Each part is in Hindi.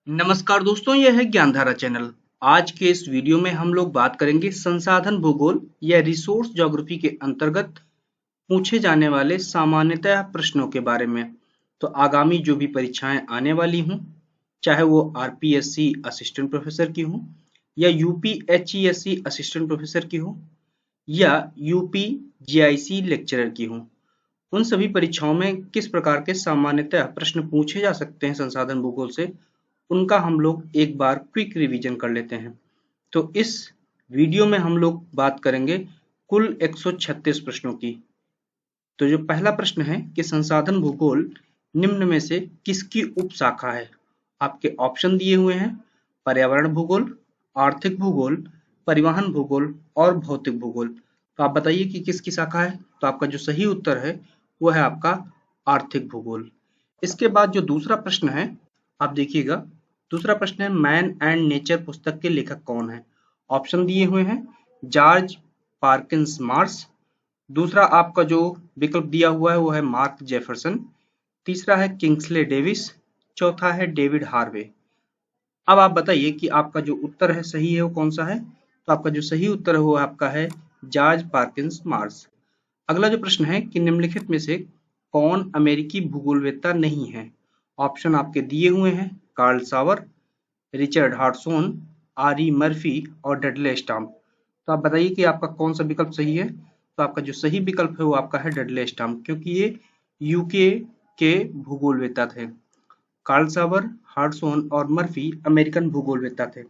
नमस्कार दोस्तों, यह है ज्ञानधारा चैनल। आज के इस वीडियो में हम लोग बात करेंगे संसाधन भूगोल या रिसोर्स ज्योग्राफी के अंतर्गत पूछे जाने वाले सामान्यतः प्रश्नों के बारे में। तो आगामी जो भी परीक्षाएं आने वाली हों, चाहे वो आरपीएससी असिस्टेंट प्रोफेसर की हो या यूपीएचईएससी असिस्टेंट प्रोफेसर की हो या यूपी जीआईसी लेक्चरर की हो, उन सभी परीक्षाओं में किस प्रकार के सामान्यतः प्रश्न पूछे जा सकते हैं संसाधन भूगोल से, उनका हम लोग एक बार क्विक रिवीजन कर लेते हैं। तो इस वीडियो में हम लोग बात करेंगे कुल 136 प्रश्नों की। तो जो पहला प्रश्न है कि संसाधन भूगोल निम्न में से किसकी उपशाखा है। आपके ऑप्शन दिए हुए हैं: पर्यावरण भूगोल, आर्थिक भूगोल, परिवहन भूगोल और भौतिक भूगोल। तो आप बताइए कि किसकी शाखा है। तो आपका जो सही उत्तर है वो है आपका आर्थिक भूगोल। इसके बाद जो दूसरा प्रश्न है, आप देखिएगा। दूसरा प्रश्न है मैन एंड नेचर पुस्तक के लेखक कौन है। ऑप्शन दिए हुए हैं: जॉर्ज पार्किंस मार्श, दूसरा आपका जो विकल्प दिया हुआ है वो है मार्क जेफरसन, तीसरा है किंग्सले डेविस, चौथा है डेविड हार्वे। अब आप बताइए कि आपका जो उत्तर है सही है वो कौन सा है। तो आपका जो सही उत्तर है वो आपका है जॉर्ज पार्किंस मार्श। अगला जो प्रश्न है कि निम्नलिखित में से कौन अमेरिकी भूगोलवेत्ता नहीं है। ऑप्शन आपके दिए हुए हैं: कार्ल सावर, रिचर्ड हार्टसोन, आरी मर्फी और डडले स्टम्प। तो आप बताइए कि आपका कौन सा विकल्प सही है। तो आपका जो सही विकल्प है वो आपका है डडले स्टम्प, क्योंकि ये यूके के भूगोलवेत्ता थे। कार्ल सावर, हार्टसोन और मर्फी अमेरिकन भूगोलवेत्ता थे।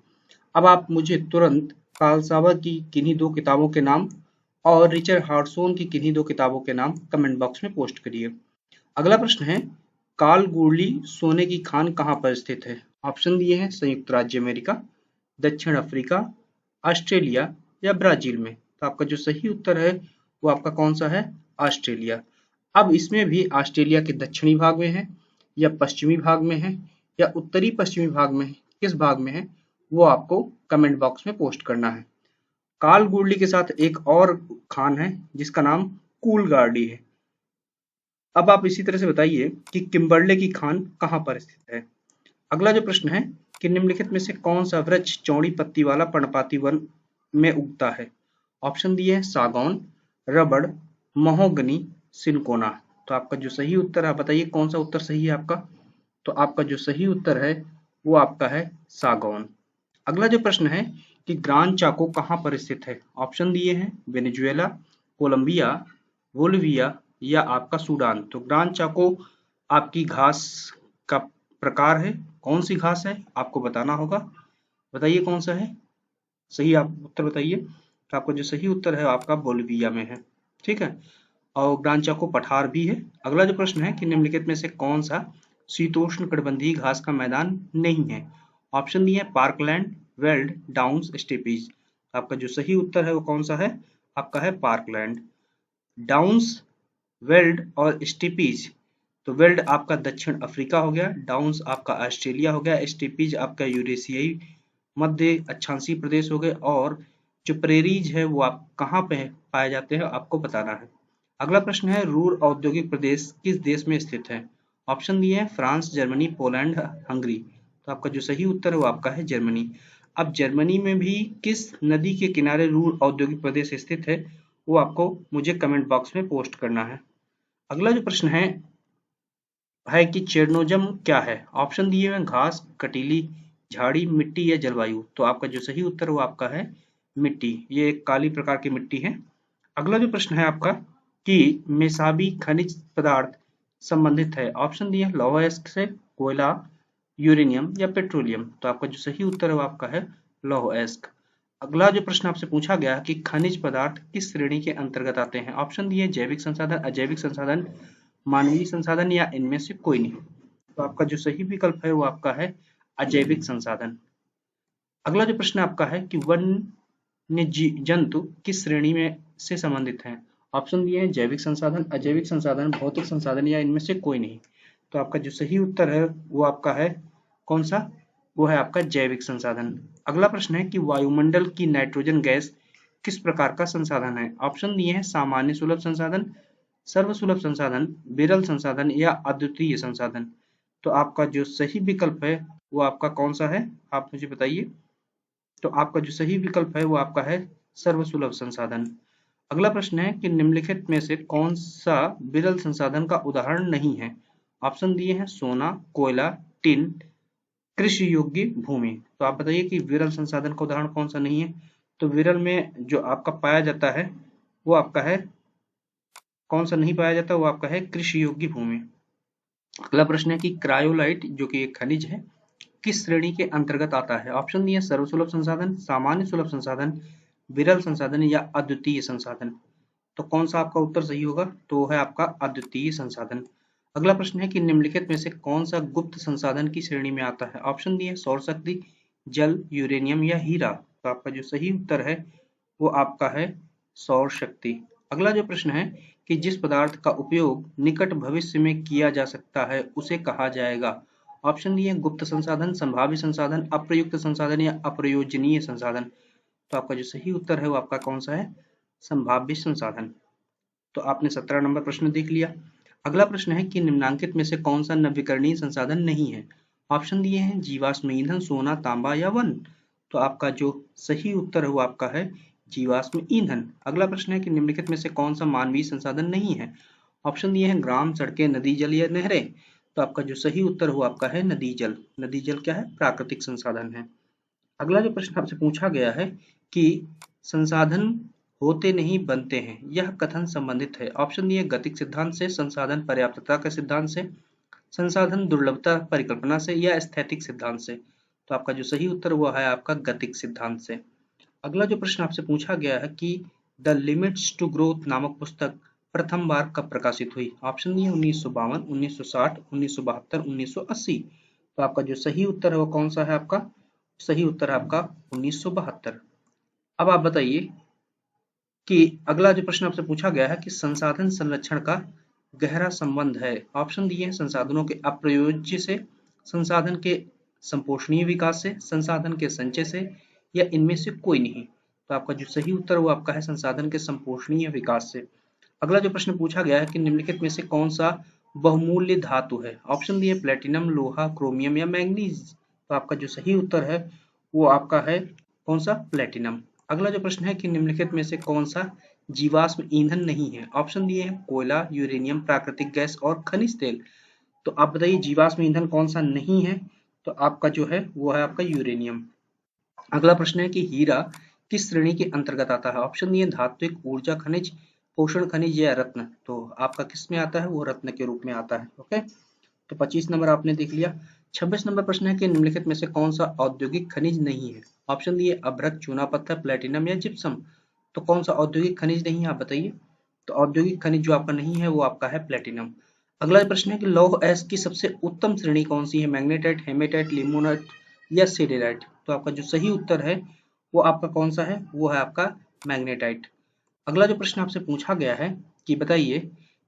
अब आप मुझे तुरंत कार्ल सावर की किन्हीं दो किताबों के नाम और रिचर्ड हार्टसोन की किन्हीं दो किताबों के नाम कमेंट बॉक्स में पोस्ट करिए। अगला प्रश्न है कालगुर्ली सोने की खान कहाँ पर स्थित है। ऑप्शन दिए हैं: संयुक्त राज्य अमेरिका, दक्षिण अफ्रीका, ऑस्ट्रेलिया या ब्राजील में। तो आपका जो सही उत्तर है वो आपका कौन सा है? ऑस्ट्रेलिया। अब इसमें भी ऑस्ट्रेलिया के दक्षिणी भाग में है या पश्चिमी भाग में है या उत्तरी पश्चिमी भाग में है, किस भाग में है वो आपको कमेंट बॉक्स में पोस्ट करना है। कालगुर्ली के साथ एक और खान है जिसका नाम कूलगार्डी है। अब आप इसी तरह से बताइए कि किम्बरले की खान कहाँ पर स्थित है। अगला जो प्रश्न है कि निम्नलिखित में से कौन सा वृक्ष चौड़ी पत्ती वाला पर्णपाती वन में उगता है। ऑप्शन दिए हैं: सागौन, रबड़, महोगनी, सिनकोना। तो आपका जो सही उत्तर है, आप बताइए कौन सा उत्तर सही है आपका। तो आपका जो सही उत्तर है वो आपका है सागौन। अगला जो प्रश्न है कि ग्रान चाको कहाँ पर स्थित है। ऑप्शन दिए हैं: वेनेजुएला, कोलंबिया, बोलिविया या आपका सूडान। तो ग्रान चाको आपकी घास का प्रकार है। कौन सी घास है आपको बताना होगा। बताइए कौन सा है सही, आप उत्तर बताइए। तो आपका जो सही उत्तर है आपका बोलिविया में है। ठीक है, और ग्रान चाको पठार भी है। अगला जो प्रश्न है कि निम्नलिखित में से कौन सा शीतोष्ण कटिबंधीय घास का मैदान नहीं है। ऑप्शन दिए हैं: पार्कलैंड, वेल्ड, डाउन्स, स्टेपीज। आपका जो सही उत्तर है वो कौन सा है? आपका है पार्कलैंड। डाउन्स, वेल्ड और स्टेपीज। तो वेल्ड आपका दक्षिण अफ्रीका हो गया, डाउन्स आपका ऑस्ट्रेलिया हो गया, स्टेपीज आपका यूरेशियाई मध्य अक्षांशीय प्रदेश हो गए, और जो प्रेरीज है वो आप कहाँ पे पाए जाते हैं आपको बताना है। अगला प्रश्न है रूर औद्योगिक प्रदेश किस देश में स्थित है। ऑप्शन दिए हैं: फ्रांस, जर्मनी, पोलैंड, हंगरी। तो आपका जो सही उत्तर है वो आपका है जर्मनी। अब जर्मनी में भी किस नदी के किनारे रूर औद्योगिक प्रदेश स्थित है वो आपको मुझे कमेंट बॉक्स में पोस्ट करना है। अगला जो प्रश्न है कि चेरनोजम क्या है। ऑप्शन दिए हुए हैं: घास, कटीली झाड़ी, मिट्टी या जलवायु। तो आपका जो सही उत्तर है वो आपका है मिट्टी। ये एक काली प्रकार की मिट्टी है। अगला जो प्रश्न है आपका कि मेसाबी खनिज पदार्थ संबंधित है। ऑप्शन दिए हैं: लौह अयस्क से, कोयला, यूरेनियम या पेट्रोलियम। तो आपका जो सही उत्तर है वो आपका है लौह अयस्क। अगला जो प्रश्न आपसे पूछा गया कि खनिज पदार्थ किस श्रेणी के अंतर्गत आते हैं। ऑप्शन दिए: जैविक संसाधन, अजैविक संसाधन, मानवीय संसाधन या इनमें से कोई नहीं। तो आपका जो सही विकल्प है वो आपका है अजैविक संसाधन। अगला जो प्रश्न आपका है कि वन्य जंतु किस श्रेणी में से संबंधित हैं। ऑप्शन दिए हैं: जैविक संसाधन, अजैविक संसाधन, भौतिक संसाधन या इनमें से कोई नहीं। तो आपका जो सही उत्तर है वो आपका है कौन सा? वो है आपका जैविक संसाधन। अगला प्रश्न है कि वायुमंडल की नाइट्रोजन गैस किस प्रकार का संसाधन है। ऑप्शन दिए हैं: सामान्य सुलभ संसाधन, सर्वसुलभ संसाधन, विरल संसाधन या अद्वितीय संसाधन। तो आपका जो सही विकल्प है वो आपका कौन सा है, आप मुझे बताइए। तो आपका जो सही विकल्प है वो आपका है सर्वसुलभ संसाधन। अगला प्रश्न है कि निम्नलिखित में से कौन सा विरल संसाधन का उदाहरण नहीं है। ऑप्शन दिए हैं सोना, कोयला, टिन, कृषि योग्य भूमि। तो आप बताइए कि विरल संसाधन का उदाहरण कौन सा नहीं है। तो विरल में जो आपका पाया जाता है वो आपका है, कौन सा नहीं पाया जाता, वो आपका है कृषि योग्य भूमि। अगला प्रश्न है कि क्रायोलाइट जो कि एक खनिज है किस श्रेणी के अंतर्गत आता है। ऑप्शन दिए सर्वसुलभ संसाधन, सामान्य सुलभ संसाधन, विरल संसाधन या अद्वितीय संसाधन। तो कौन सा आपका उत्तर सही होगा, तो वो है आपका अद्वितीय संसाधन। अगला प्रश्न है कि निम्नलिखित में से कौन सा गुप्त संसाधन की श्रेणी में आता है। ऑप्शन दिए सौर शक्ति, जल, यूरेनियम या हीरा। तो आपका जो सही उत्तर है वो आपका है सौर शक्ति। अगला जो प्रश्न है कि जिस पदार्थ का उपयोग निकट भविष्य में किया जा सकता है उसे कहा जाएगा। ऑप्शन दिए गुप्त संसाधन, संभाव्य संसाधन, अप्रयुक्त संसाधन या अप्रयोजनीय संसाधन। तो आपका जो सही उत्तर है वो आपका कौन सा है, संभाव्य संसाधन। तो आपने 17 नंबर प्रश्न देख लिया। अगला प्रश्न है कि निम्नांकित में से कौन सा नवीकरणीय संसाधन नहीं है। ऑप्शन दिए हैं जीवाश्म ईंधन, सोना, तांबा या वन। तो आपका जो सही उत्तर है वो आपका है जीवाश्म ईंधन। अगला प्रश्न है कि निम्नलिखित में से कौन सा मानवीय संसाधन नहीं है। ऑप्शन दिए हैं ग्राम, सड़कें, नदी जल या नहरें। तो आपका जो सही उत्तर हो आपका है नदी जल। नदी जल क्या है, प्राकृतिक संसाधन है। अगला जो प्रश्न आपसे पूछा गया है कि संसाधन होते नहीं बनते हैं, यह कथन संबंधित है। ऑप्शन दिए गतिक सिद्धांत से, संसाधन पर्याप्तता के सिद्धांत से, संसाधन दुर्लभता परिकल्पना से या स्थैतिक सिद्धांत से। तो आपका जो सही उत्तर हुआ है आपका गतिक सिद्धांत से। अगला जो प्रश्न आपसे पूछा गया है कि द लिमिट्स टू ग्रोथ नामक पुस्तक प्रथम बार कब प्रकाशित हुई। ऑप्शन दिए 1952, 1960, 1972, 1980। तो आपका जो सही उत्तर है वो कौन सा है आपका, सही उत्तर है आपका 1972। अब आप बताइए कि अगला जो प्रश्न आपसे पूछा गया है कि संसाधन संरक्षण का गहरा संबंध है। ऑप्शन दिए हैं संसाधनों के अप्रयोज्य से, संसाधन के संपोषणीय विकास से, संसाधन के संचय से या इनमें से कोई नहीं। तो आपका जो सही उत्तर वो आपका है संसाधन के संपोषणीय विकास से। अगला जो प्रश्न पूछा गया है कि निम्नलिखित में से कौन सा बहुमूल्य धातु है। ऑप्शन दिए प्लेटिनम, लोहा, क्रोमियम या मैंगनीज। तो आपका जो सही उत्तर है वो आपका है कौन सा, प्लेटिनम। अगला जो प्रश्न है कि निम्नलिखित में से कौन सा जीवाश्म ईंधन नहीं है। ऑप्शन दिए हैं कोयला, यूरेनियम, प्राकृतिक गैस और खनिज तेल। तो आप बताइए जीवाश्म ईंधन कौन सा नहीं है। तो आपका जो है वो है आपका यूरेनियम। अगला प्रश्न है कि हीरा किस श्रेणी के अंतर्गत आता है। ऑप्शन दिए धात्विक, ऊर्जा खनिज, पोषण खनिज या रत्न। तो आपका किस में आता है, वो रत्न के रूप में आता है। ओके, तो 25 नंबर आपने देख लिया। 26 नंबर प्रश्न है कि निम्नलिखित में से कौन सा औद्योगिक खनिज नहीं है। ऑप्शन दिए अभ्रक, चूना पत्थर, प्लेटिनम या जिप्सम। तो कौन सा औद्योगिक खनिज नहीं है आप बताइए। तो औद्योगिक खनिज जो आपका नहीं है वो आपका है प्लेटिनम। अगला प्रश्न है कि लौह अयस्क की सबसे उत्तम श्रेणी कौन सी है, मैग्नेटाइट, हेमेटाइट, लिमोनाइट या सिडेराइट। तो आपका जो सही उत्तर है वो आपका कौन सा है, वो है आपका मैग्नेटाइट। अगला जो प्रश्न आपसे पूछा गया है कि बताइए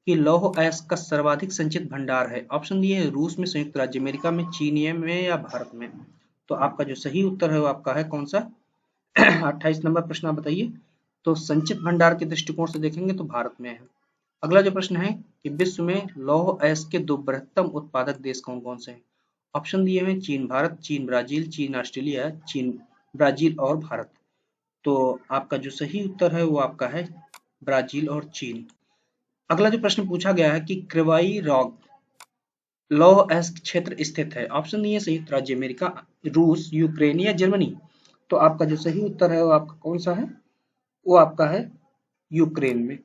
कि लौह अयस्क का सर्वाधिक संचित भंडार है। ऑप्शन दिए है रूस में, संयुक्त राज्य अमेरिका में, चीन में या भारत में। तो आपका जो सही उत्तर है वो आपका है कौन सा 28 नंबर प्रश्न आप बताइए। तो संचित भंडार के दृष्टिकोण से देखेंगे तो भारत में है। अगला जो प्रश्न है कि विश्व में लौह अयस्क के दो बृहत्तम उत्पादक देश कौन कौन से हैं। ऑप्शन दिए हुए चीन भारत, चीन ब्राजील, चीन ऑस्ट्रेलिया, चीन ब्राजील और भारत। तो आपका जो सही उत्तर है वो आपका है ब्राजील और चीन। अगला जो प्रश्न पूछा गया है कि क्रिवाई रॉक लौह अयस्क क्षेत्र स्थित है। ऑप्शन दिए संयुक्त राज्य अमेरिका, रूस, यूक्रेन या जर्मनी। तो आपका जो सही उत्तर है वो आपका कौन सा है, वो आपका है यूक्रेन में।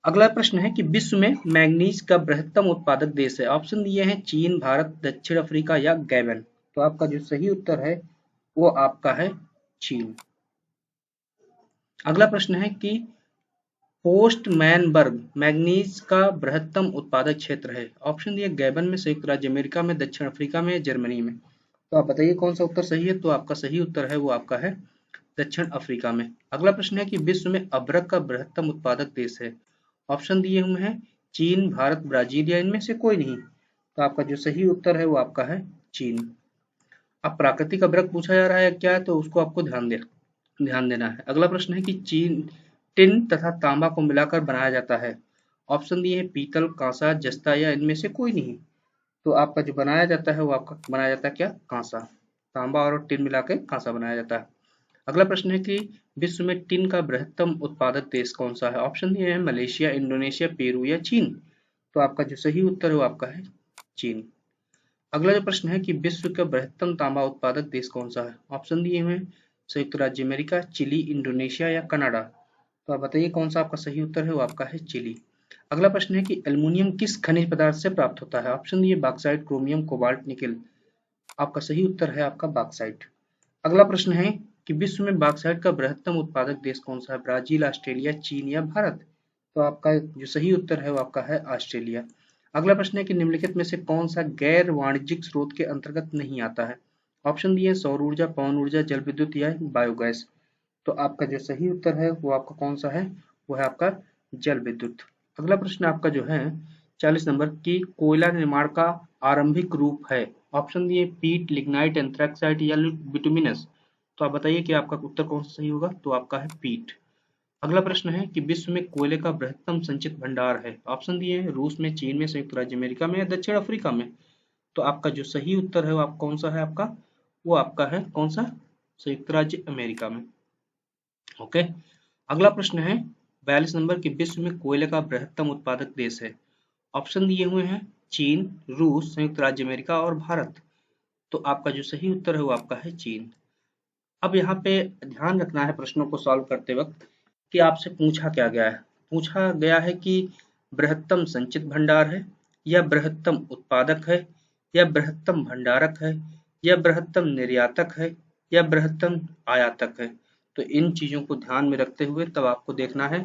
अगला प्रश्न है कि विश्व में मैंगनीज का बृहत्तम उत्पादक देश है। ऑप्शन दिए हैं चीन, भारत, दक्षिण अफ्रीका या गैबन। तो आपका जो सही उत्तर है वो आपका है चीन। अगला प्रश्न है कि पोस्टमैनबर्ग मैंगनीज का बृहत्तम उत्पादक क्षेत्र है। ऑप्शन दिए गैबन में, संयुक्त राज्य अमेरिका में, दक्षिण अफ्रीका में, जर्मनी में। तो आप बताइए कौन सा उत्तर सही है। तो आपका सही उत्तर है वो आपका है दक्षिण अफ्रीका में। अगला प्रश्न है कि विश्व में अभ्रक का बृहत्तम उत्पादक देश है। ऑप्शन दिए हुए हैं चीन, भारत, ब्राजील या इनमें से कोई नहीं। तो आपका जो सही उत्तर है वो आपका है चीन। अब प्राकृतिक अभ्रक पूछा जा रहा है क्या है, तो उसको आपको ध्यान देना है। अगला प्रश्न है कि चीन टिन तथा तांबा को मिलाकर बनाया जाता है। ऑप्शन दिए हैं पीतल, कांसा, जस्ता या इनमें से कोई नहीं। तो आपका जो बनाया जाता है वो आपका बनाया जाता है क्या? कांसा। तांबा और टिन मिला के कांसा बनाया जाता है। अगला प्रश्न है कि विश्व में टिन का बृहत्तम उत्पादक देश कौन सा है? ऑप्शन दिए हैं मलेशिया, इंडोनेशिया, पेरू या चीन। तो आपका जो सही उत्तर है वो आपका है चीन। अगला जो प्रश्न है कि विश्व का बृहत्तम तांबा उत्पादक देश कौन सा है? ऑप्शन दिए हुए हैं संयुक्त राज्य अमेरिका, चिली, इंडोनेशिया या कनाडा। तो आप बताइए कौन सा आपका सही उत्तर है? वो आपका है चिली। अगला प्रश्न है कि एल्युमिनियम किस खनिज पदार्थ से प्राप्त होता है? ऑप्शन दिए बॉक्साइट, क्रोमियम, कोबाल्ट, निकेल। आपका सही उत्तर है आपका बॉक्साइट। अगला प्रश्न है कि विश्व में बॉक्साइट का बृहत्तम उत्पादक देश कौन सा है? ब्राजील, ऑस्ट्रेलिया, चीन या भारत। तो आपका जो सही उत्तर है वो आपका है ऑस्ट्रेलिया। अगला प्रश्न है कि निम्नलिखित में से कौन सा गैर वाणिज्यिक स्रोत के अंतर्गत नहीं आता है? ऑप्शन दिए सौर ऊर्जा, पवन ऊर्जा, जल विद्युत या बायोगैस। तो आपका जो सही उत्तर है वो आपका कौन सा है? वो है आपका जल विद्युत। अगला प्रश्न आपका जो है 40 नंबर की कोयला निर्माण का आरंभिक रूप है। ऑप्शन दिए पीट, लिग्नाइट, एंथ्रेक्साइट या बिटुमिनस। तो आप बताइए कि आपका उत्तर कौन सा सही होगा? तो आपका है पीट। अगला प्रश्न है कि विश्व में कोयले का बृहत्तम संचित भंडार है। ऑप्शन दिए हैं रूस में, चीन में, संयुक्त राज्य अमेरिका में या दक्षिण अफ्रीका में। तो आपका जो सही उत्तर है वो आप कौन सा है आपका? वो आपका है कौन सा? संयुक्त राज्य अमेरिका में। ओके। अगला प्रश्न है 42 नंबर की विश्व में कोयले का बृहत्तम उत्पादक देश है। ऑप्शन दिए हुए हैं चीन, रूस, संयुक्त राज्य अमेरिका और भारत। तो आपका जो सही उत्तर है वो आपका है चीन। अब यहाँ पे ध्यान रखना है प्रश्नों को सॉल्व करते वक्त कि आपसे पूछा क्या गया है। पूछा गया है कि बृहत्तम संचित भंडार है, या बृहत्तम उत्पादक है, या बृहत्तम भंडारक है, या बृहत्तम निर्यातक है, या बृहत्तम आयातक है। तो इन चीजों को ध्यान में रखते हुए तब आपको देखना है।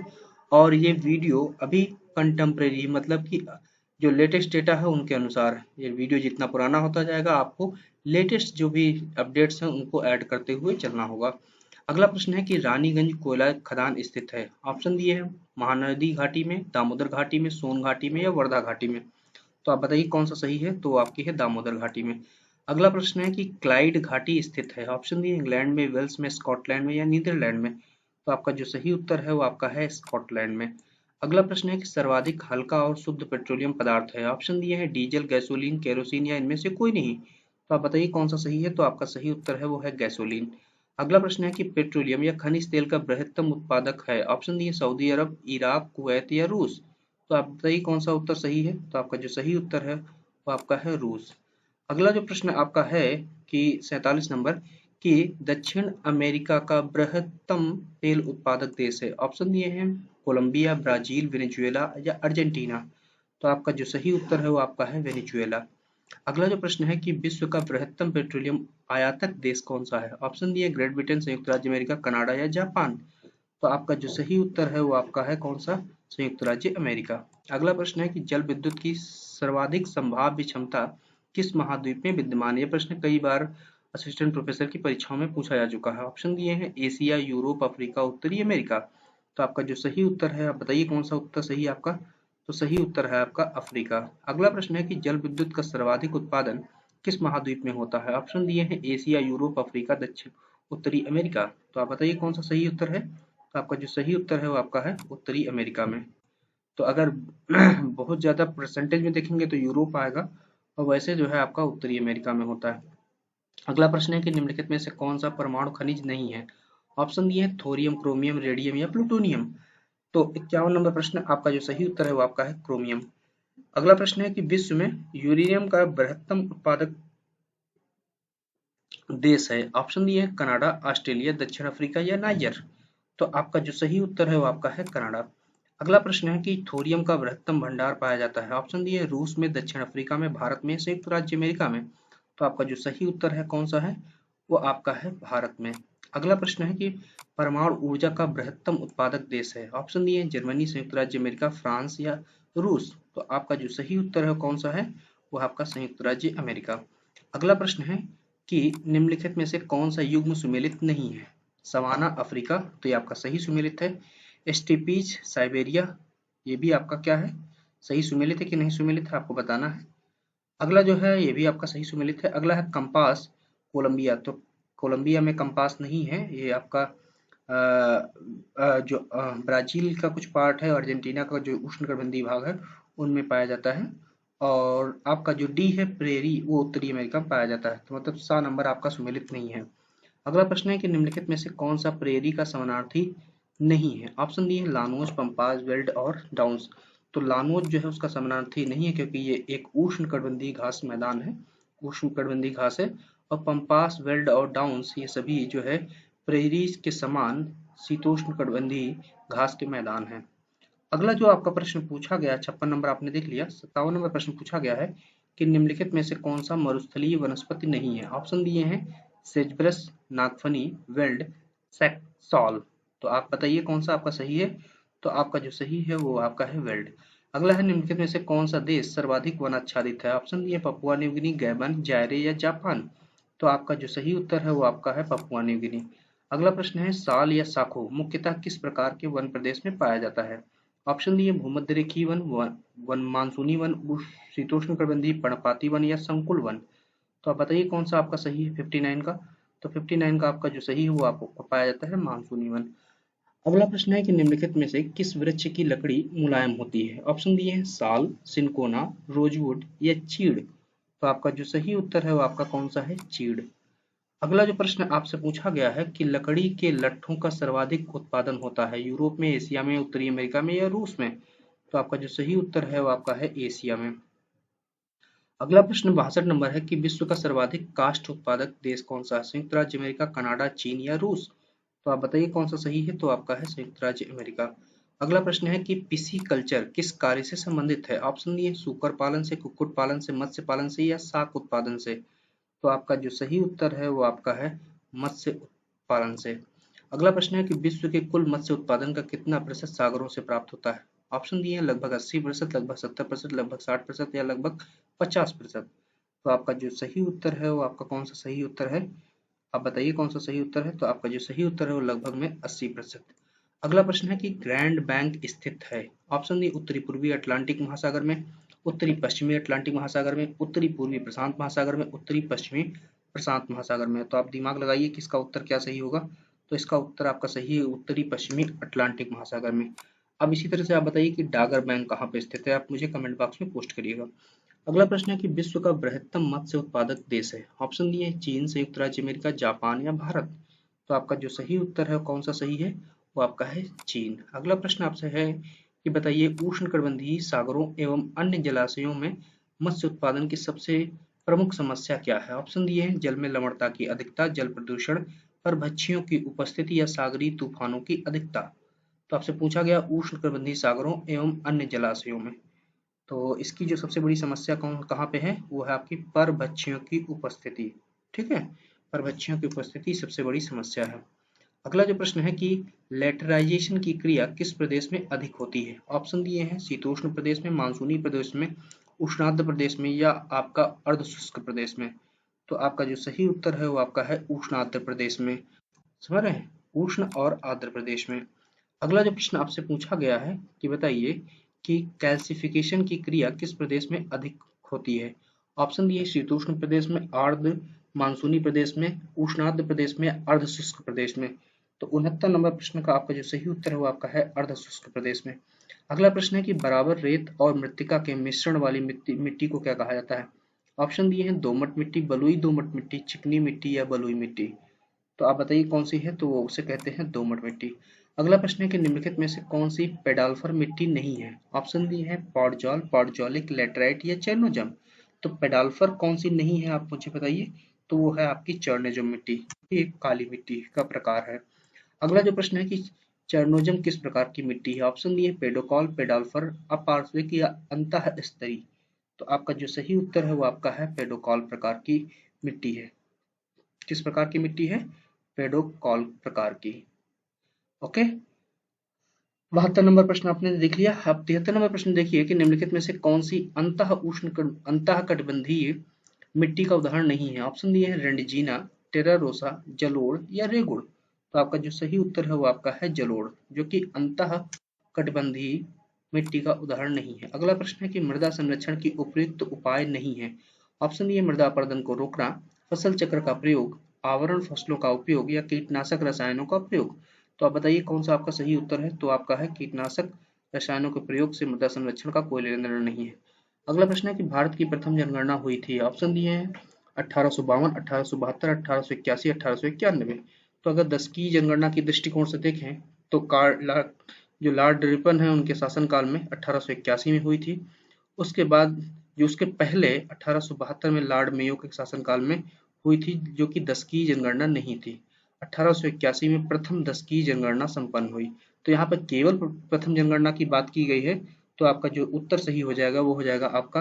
और ये वीडियो अभी कंटेम्प्रेरी मतलब कि जो लेटेस्ट डेटा है उनके अनुसार है। ये वीडियो जितना पुराना होता जाएगा आपको लेटेस्ट जो भी अपडेट्स हैं उनको ऐड करते हुए चलना होगा। अगला प्रश्न है कि रानीगंज कोयला खदान स्थित है। ऑप्शन दिए हैं महानदी घाटी में, दामोदर घाटी में, सोन घाटी में या वर्धा घाटी में। तो आप बताइए कौन सा सही है? तो आपकी है दामोदर घाटी में। अगला प्रश्न है कि क्लाइड घाटी स्थित है। ऑप्शन दिए इंग्लैंड में, वेल्स में, स्कॉटलैंड में या नीदरलैंड में। तो आपका जो सही उत्तर है वो आपका है स्कॉटलैंड में। अगला प्रश्न है कि सर्वाधिक हल्का और शुद्ध पेट्रोलियम पदार्थ है। ऑप्शन दिए हैं डीजल, गैसोलीन, केरोसिन या इनमें से कोई नहीं। तो आप बताइए कौन सा सही है? तो आपका सही उत्तर है वो है गैसोलीन। अगला प्रश्न है कि पेट्रोलियम या खनिज तेल का बृहत्तम उत्पादक है। ऑप्शन दिए सऊदी अरब, इराक, कुवैत या रूस। तो आप बताइए कौन सा उत्तर सही है? तो आपका जो सही उत्तर है वो आपका है रूस। अगला जो प्रश्न आपका है कि 47 नंबर कि दक्षिण अमेरिका का बृहत्तम तेल उत्पादक देश है। ऑप्शन दिए हैं कोलंबिया, ब्राजील, वेनेजुएला या अर्जेंटीना। तो आपका जो सही उत्तर है वो आपका है वेनेजुएला। अगला जो प्रश्न है कि विश्व का बृहत्तम पेट्रोलियम आयातक देश कौन सा है? ऑप्शन दिए ग्रेट ब्रिटेन, संयुक्त राज्य अमेरिका, कनाडा या जापान। तो आपका जो सही उत्तर है वो आपका है कौन सा? संयुक्त राज्य अमेरिका। अगला प्रश्न है कि जल विद्युत की सर्वाधिक संभाव्य क्षमता किस महाद्वीप में विद्यमान है? यह प्रश्न कई बार असिस्टेंट प्रोफेसर की परीक्षाओं में पूछा जा चुका है। ऑप्शन दिए हैं एशिया, यूरोप, अफ्रीका, उत्तरी अमेरिका। तो आपका जो सही उत्तर है आप बताइए कौन सा उत्तर सही है आपका? तो सही उत्तर है आपका अफ्रीका। अगला प्रश्न है कि जल विद्युत का सर्वाधिक उत्पादन किस महाद्वीप में होता है? ऑप्शन दिए हैं एशिया, यूरोप, अफ्रीका, दक्षिण उत्तरी अमेरिका। तो आप बताइए कौन सा सही उत्तर है? तो आपका जो सही उत्तर है वो आपका है उत्तरी अमेरिका में। तो अगर बहुत ज्यादा परसेंटेज में देखेंगे तो यूरोप आएगा, और वैसे जो है आपका उत्तरी अमेरिका में होता है। अगला प्रश्न है कि निम्नलिखित में से कौन सा परमाणु खनिज नहीं है? ऑप्शन दिए हैं थोरियम, क्रोमियम, रेडियम या प्लूटोनियम। तो 51 नंबर प्रश्न आपका जो सही उत्तर है वो आपका है क्रोमियम। अगला प्रश्न है कि विश्व में यूरेनियम का बृहत्तम उत्पादक देश है। ऑप्शन दिए हैं कनाडा, ऑस्ट्रेलिया, दक्षिण अफ्रीका या नाइजर। तो आपका जो सही उत्तर है वो आपका है कनाडा। अगला प्रश्न है कि थोरियम का बृहत्तम भंडार पाया जाता है। ऑप्शन दिए हैं रूस में, दक्षिण अफ्रीका में, भारत में, संयुक्त राज्य अमेरिका में। तो आपका जो सही उत्तर है कौन सा है? वो आपका है भारत में। अगला प्रश्न है कि परमाणु ऊर्जा का बृहत्तम उत्पादक देश है। ऑप्शन दिए हैं जर्मनी, संयुक्त राज्य अमेरिका, फ्रांस या रूस। तो आपका जो सही उत्तर है कौन सा है? वो आपका संयुक्त राज्य अमेरिका। अगला प्रश्न है कि निम्नलिखित में से कौन सा युग्म सुमेलित नहीं है? सवाना अफ्रीका, तो ये आपका सही सुमेलित है। स्टेपीज साइबेरिया, ये भी आपका क्या है? सही सुमेलित है कि नहीं सुमेलित है आपको बताना है। अगला जो है ये भी आपका सही सुमेलित है। अगला है कंपास कोलंबिया, तो कोलंबिया में कंपास नहीं है, ये आपका जो ब्राजील का कुछ पार्ट है, अर्जेंटीना का जो उष्णकटिबंधीय भाग है उनमें पाया जाता है। और आपका जो डी है प्रेरी वो उत्तरी अमेरिका में पाया जाता है, तो मतलब सा नंबर आपका सुमेलित नहीं है। अगला प्रश्न है कि निम्नलिखित में से कौन सा प्रेरी का समानार्थी नहीं है। ऑप्शन डी है लानोज, पंपास, वेल्ड और डाउन्स। तो लानोज जो है उसका समानार्थी नहीं है क्योंकि ये एक उष्णकटिबंधीय घास मैदान है, उष्णकटिबंधीय घास है। और पंपास, वेल्ड और डाउन्स ये सभी जो है प्रेरीज के समान शीतोष्णकटिबंधीय घास के मैदान है। अगला जो आपका प्रश्न पूछा गया 56 नंबर आपने देख लिया। 57 नंबर प्रश्न पूछा गया है कि निम्नलिखित में से कौन सा मरुस्थलीय वनस्पति नहीं है। ऑप्शन दिए हैं सेजब्रस, नागफनी, वेल्ड, सैक्सॉल। तो आप बताइए कौन सा आपका सही है। तो आपका जो सही है वो आपका है वेल्ड। अगला है निम्नलिखित में से कौन सा देश सर्वाधिक वन आच्छादित है। ऑप्शन दिए पपुआ न्यू गिनी, गैबन, जायरे या जापान। तो आपका जो सही उत्तर है वो आपका है पपुआ न्यू गिनी। अगला प्रश्न है साल या साखू मुख्यतः किस प्रकार के वन प्रदेश में पाया जाता है। ऑप्शन दिए भूमध्यरेखीय वन, वन मानसूनी वन, शीतोष्णकटिबंधीय पर्णपाती वन या संकुल वन। तो आप बताइए कौन सा आपका सही है 59 का। तो 59 का आपका जो सही है वो आपको पाया जाता है मानसूनी वन। अगला प्रश्न है कि निम्नलिखित में से किस वृक्ष की लकड़ी मुलायम होती है। ऑप्शन दिए हैं साल, सिनकोना, रोजवुड या चीड़। तो आपका जो सही उत्तर है वो आपका कौन सा है, चीड़। अगला जो प्रश्न आपसे पूछा गया है कि लकड़ी के लट्ठों का सर्वाधिक उत्पादन होता है यूरोप में, एशिया में, उत्तरी अमेरिका में या रूस में। तो आपका जो सही उत्तर है वो आपका है एशिया में। अगला प्रश्न 62 नंबर है कि विश्व का सर्वाधिक काष्ठ उत्पादक देश कौन सा है। संयुक्त राज्य अमेरिका, कनाडा, चीन या रूस। तो आप बताइए कौन सा सही है। तो आपका है संयुक्त राज्य अमेरिका। अगला प्रश्न है कि पिसीकल्चर किस कार्य से संबंधित है। ऑप्शन दिए सूकर पालन से, कुक्कुट पालन से, मत्स्य पालन से या शाक उत्पादन से। तो आपका जो सही उत्तर है वो आपका है मत्स्य पालन से। अगला प्रश्न है कि विश्व के कुल मत्स्य उत्पादन का कितना प्रतिशत सागरों से प्राप्त होता है। ऑप्शन दिए हैं लगभग 80%, लगभग 70%, लगभग 60% या लगभग 50%। तो आपका जो सही उत्तर है वो आपका कौन सा सही उत्तर है। आप बताइए कौन सा सही उत्तर है। तो आपका जो सही उत्तर है वो लगभग में 80%। अगला प्रश्न है कि ग्रैंड बैंक स्थित है। ऑप्शन दी उत्तरी पूर्वी अटलांटिक महासागर में, उत्तरी पश्चिमी अटलांटिक महासागर में, उत्तरी पूर्वी प्रशांत महासागर में, उत्तरी पश्चिमी प्रशांत महासागर में। तो आप दिमाग लगाइए कि इसका उत्तर क्या सही होगा। तो इसका उत्तर आपका सही है उत्तरी पश्चिमी अटलांटिक महासागर में। अब इसी तरह से आप बताइए कि डागर बैंक कहाँ पे स्थित है। आप मुझे कमेंट बॉक्स में पोस्ट करिएगा। अगला प्रश्न है कि विश्व का बृहत्तम मत्स्य उत्पादक देश है। ऑप्शन दिए हैं चीन, संयुक्त राज्य अमेरिका, जापान या भारत। तो आपका जो सही उत्तर है कौन सा सही है, वो आपका है चीन। अगला प्रश्न आपसे है कि बताइए उष्णकटिबंधीय सागरों एवं अन्य जलाशयों में मत्स्य उत्पादन की सबसे प्रमुख समस्या क्या है। ऑप्शन दिए हैं जल में लवणता की अधिकता, जल प्रदूषण, परभक्षियों की उपस्थिति या सागरीय तूफानों की अधिकता। तो आपसे पूछा गया उष्णकटिबंधीय सागरों एवं अन्य जलाशयों में, तो इसकी जो सबसे बड़ी समस्या कौन कहाँ पे है, वो है आपकी परभक्षियों की उपस्थिति। ठीक है, परभक्षियों की उपस्थिति सबसे बड़ी समस्या है। अगला जो प्रश्न है कि लेटराइजेशन की क्रिया किस प्रदेश में अधिक होती है। ऑप्शन दिए हैं शीतोष्ण प्रदेश में, मानसूनी प्रदेश में, उष्णार्द्र प्रदेश में या आपका अर्धशुष्क प्रदेश में। तो आपका जो सही उत्तर है वो आपका है उष्णार्द्र प्रदेश में। समझ रहे हैं, उष्ण और आर्द्र प्रदेश में। अगला जो प्रश्न आपसे पूछा गया है कि बताइए कि कैल्सिफिकेशन की क्रिया किस प्रदेश में अधिक होती है। ऑप्शन दिए शीतोष्ण प्रदेश में, आर्द्र मानसूनी प्रदेश में, उष्णार्द्र प्रदेश में, अर्धशुष्क प्रदेश में। तो 69 नंबर प्रश्न का आपका जो सही उत्तर है वो आपका है अर्धशुष्क प्रदेश में। अगला प्रश्न है कि बराबर रेत और मृत्तिका के मिश्रण वाली मिट्टी को क्या कहा जाता है। ऑप्शन दिए हैं दोमट मिट्टी, बलुई दोमट मिट्टी, चिकनी मिट्टी या बलुई मिट्टी। तो आप बताइए कौन सी है। तो वो उसे कहते हैं दोमट मिट्टी। अगला प्रश्न है कि निम्नलिखित में से कौन सी पेडाल्फर मिट्टी नहीं है। ऑप्शन दिए हैं पॉडजॉल, पॉडजॉलिक, लेटराइट या चेर्नोजम। तो पेडाल्फर कौन सी नहीं है आप मुझे बताइए। तो वो है आपकी चेर्नोजम मिट्टी, ये एक काली मिट्टी का प्रकार है। अगला जो प्रश्न है कि चेर्नोजम किस प्रकार की मिट्टी है। ऑप्शन दिए पेडोकॉल, पेडाल्फर, अपार्श्विक या अंतः स्तरी। तो आपका जो सही उत्तर है वो आपका है पेडोकॉल प्रकार की मिट्टी है। किस प्रकार की मिट्टी है, पेडोकॉल प्रकार की। ओके, 72 नंबर प्रश्न आपने देख लिया। अब 73 नंबर प्रश्न देखिए कि निम्नलिखित में से कौन सी अंतः कटिबंधीय मिट्टी का उदाहरण नहीं है। ऑप्शन दिए हैं रेंडजीना, टेरा रोसा, जलोढ़ या रेगुड़। तो आपका जो सही उत्तर है वो आपका है जलोढ़, जो कि अंतः कटिबंधीय मिट्टी का उदाहरण नहीं है। अगला प्रश्न है कि मृदा संरक्षण की उपयुक्त उपाय नहीं है। ऑप्शन दिए मृदा अपरदन को रोकना, फसल चक्र का प्रयोग, आवरण फसलों का उपयोग या कीटनाशक रसायनों का प्रयोग। तो आप बताइए कौन सा आपका सही उत्तर है। तो आपका है कीटनाशक रसायनों के प्रयोग से मृदा संरक्षण का कोई लेना देना नहीं है। अगला प्रश्न है कि भारत की प्रथम जनगणना हुई थी। ऑप्शन दिए हैं 1852, 1872, 1881, 1891। तो अगर 10 की जनगणना की दृष्टिकोण से देखें तो जो लॉर्ड रिपन है उनके शासनकाल में 1881 में हुई थी। उसके बाद जो उसके पहले 1872 में लॉर्ड मेयो के शासनकाल में हुई थी, जो कि 10 की जनगणना नहीं थी। 1881 में प्रथम 10 की जनगणना संपन्न हुई। तो यहाँ पर केवल प्रथम जनगणना की बात की गई है, तो आपका जो उत्तर सही हो जाएगा वो हो जाएगा आपका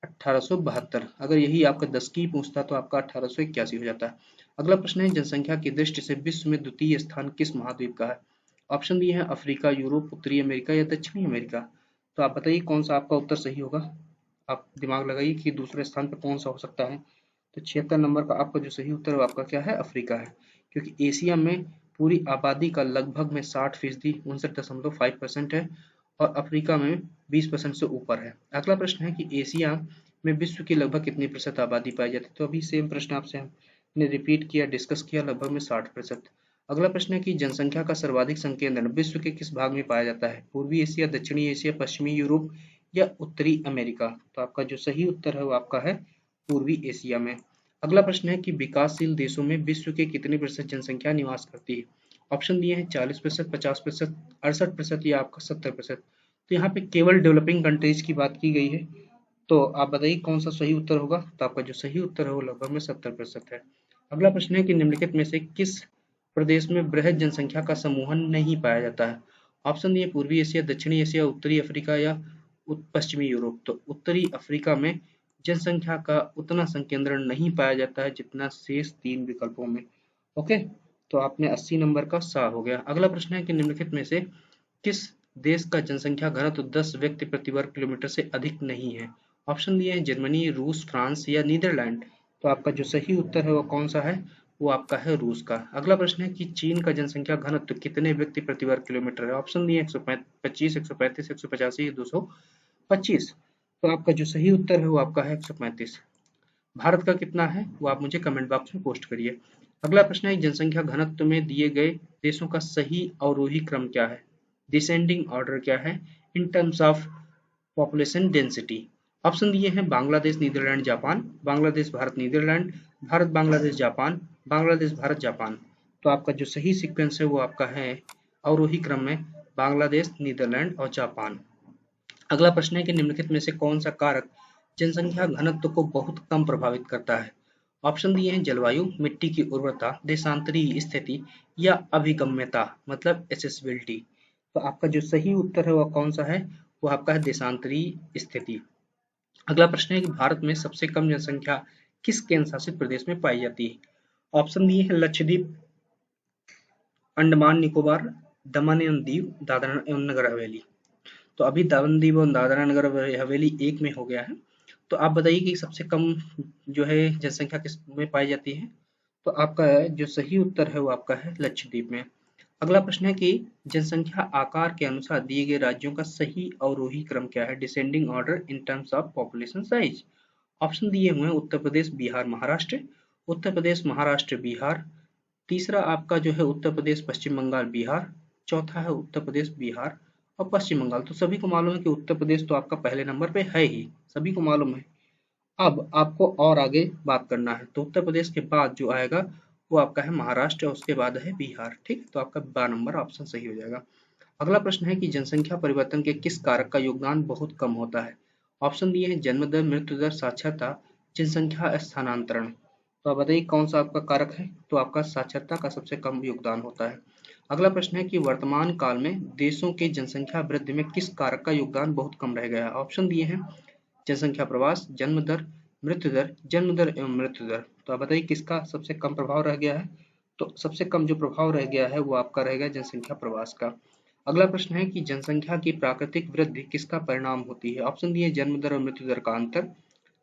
1872। अगर यही आपका 10 की पूछता तो आपका 1881 हो जाता है। अगला प्रश्न है जनसंख्या की दृष्टि से विश्व में द्वितीय स्थान किस महाद्वीप का है। ऑप्शन दिए हैं अफ्रीका, यूरोप, उत्तरी अमेरिका या दक्षिणी अमेरिका। तो आप बताइए कौन सा आपका उत्तर सही होगा। आप दिमाग लगाइए कि दूसरे स्थान पर कौन सा हो सकता है। तो 76 नंबर का आपका जो सही उत्तर है आपका क्या है, अफ्रीका है। क्योंकि एशिया में पूरी आबादी का लगभग में 60% 59.5% है और अफ्रीका में 20% से ऊपर है। अगला प्रश्न है कि एशिया में विश्व की लगभग कितनी प्रतिशत आबादी पाई जाती है। तो अभी सेम प्रश्न आपसे हमने रिपीट किया, डिस्कस किया, लगभग में 60%। अगला प्रश्न है कि जनसंख्या का सर्वाधिक संकेंद्रण विश्व के किस भाग में पाया जाता है। पूर्वी एशिया, दक्षिणी एशिया, पश्चिमी यूरोप या उत्तरी अमेरिका। तो आपका जो सही उत्तर है वो आपका है पूर्वी एशिया में। अगला प्रश्न है कि विकासशील देशों में विश्व के कितने प्रतिशत जनसंख्या निवास करती है। ऑप्शन दिए हैं 40%, 50%, 68% या आपका 70%। तो यहाँ पे केवल डेवलपिंग कंट्रीज की बात की गई है। तो आप बताइए कौन सा सही उत्तर होगा। तो आपका जो सही उत्तर है वो लगभग में 70% है। अगला प्रश्न है कि निम्नलिखित में से किस प्रदेश में बृहद जनसंख्या का समूहन नहीं पाया जाता है। ऑप्शन दिए पूर्वी एशिया, दक्षिणी एशिया, उत्तरी अफ्रीका या पश्चिमी यूरोप। तो उत्तरी अफ्रीका में जनसंख्या का उतना संकेंद्रण नहीं पाया जाता है जितना शेष 3 विकल्पों में। ओके, तो आपने 80 नंबर का सा हो गया। अगला प्रश्न है कि निम्नलिखित में से किस देश का जनसंख्या घनत्व 10 व्यक्ति प्रति वर्ग किलोमीटर से अधिक नहीं है। ऑप्शन दिए हैं जर्मनी, रूस, फ्रांस या नीदरलैंड। तो आपका जो सही उत्तर है वो कौन सा है, वो आपका है रूस का। अगला प्रश्न है कि चीन का जनसंख्या घनत्व कितने व्यक्ति प्रति वर्ग किलोमीटर है। ऑप्शन दिए 125, 135, 185, 225। तो आपका जो सही उत्तर है वो आपका है 135। भारत का कितना है वो आप मुझे कमेंट बॉक्स में पोस्ट करिए। अगला प्रश्न है जनसंख्या घनत्व में दिए गए देशों का सही अवरोही क्रम क्या है। डिसेंडिंग ऑर्डर क्या है in terms of population density. Option दिए हैं Bangladesh, Netherland, Japan, Bangladesh, Bharat, Netherland, Bharat, Bangladesh, Japan, Bangladesh, Bharat, Japan. तो आपका जो सही सीक्वेंस है वो आपका है अवरोही क्रम में बांग्लादेश, नीदरलैंड और जापान। अगला प्रश्न है कि निम्नलिखित में से कौन सा कारक जनसंख्या घनत्व को बहुत कम प्रभावित करता है। ऑप्शन दिए हैं जलवायु, मिट्टी की उर्वरता, देशांतरीय स्थिति या अभिगम्यता मतलब एसेसिबिलिटी। तो आपका जो सही उत्तर है वह कौन सा है, वो आपका है देशांतरीय स्थिति। अगला प्रश्न है कि भारत में सबसे कम जनसंख्या किस केंद्र शासित प्रदेश में पाई जाती है। ऑप्शन दिए हैं लक्षद्वीप, अंडमान निकोबार, दमन एवं दीव, दादरा एवं नगर हवेली। तो अभी दामन दीव और दादरा नगर हवेली एक में हो गया है। तो आप बताइए कि सबसे कम जो है जनसंख्या किस में पाई जाती है। तो आपका जो सही उत्तर है वो आपका है लक्षद्वीप में। अगला प्रश्न है कि जनसंख्या आकार के अनुसार दिए गए राज्यों का सही अवरोही क्रम क्या है, descending order in terms of population size. Option दिए हुए हैं उत्तर प्रदेश, बिहार, महाराष्ट्र, उत्तर प्रदेश, महाराष्ट्र, बिहार। तीसरा आपका जो है उत्तर प्रदेश, पश्चिम बंगाल, बिहार। चौथा है उत्तर प्रदेश, बिहार और पश्चिम बंगाल। तो सभी को मालूम है कि उत्तर प्रदेश तो आपका पहले नंबर पे है ही, सभी को मालूम है। अब आपको और आगे बात करना है। तो उत्तर प्रदेश के बाद जो आएगा वो आपका है महाराष्ट्र और उसके बाद है बिहार। ठीक है, तो आपका 12 नंबर ऑप्शन सही हो जाएगा। अगला प्रश्न है कि जनसंख्या परिवर्तन के किस कारक का योगदान बहुत कम होता है। ऑप्शन दिए हैं जन्म दर, मृत्यु दर, साक्षरता, जनसंख्या स्थानांतरण। तो आप बताइए कौन सा आपका कारक है। तो आपका साक्षरता का सबसे कम योगदान होता है। अगला प्रश्न है कि वर्तमान काल में देशों के जनसंख्या वृद्धि में किस कारक का योगदान बहुत कम रह गया है। ऑप्शन दिए हैं जनसंख्या प्रवास, जन्म दर, मृत्यु दर, जन्म दर एवं मृत्यु दर। तो आप बताइए किसका सबसे कम प्रभाव रह गया है। तो सबसे कम जो प्रभाव रह गया है वो आपका रहेगा जनसंख्या प्रवास का। अगला प्रश्न है कि जनसंख्या की प्राकृतिक वृद्धि किसका परिणाम होती है। ऑप्शन दिए जन्म दर और मृत्यु दर का अंतर,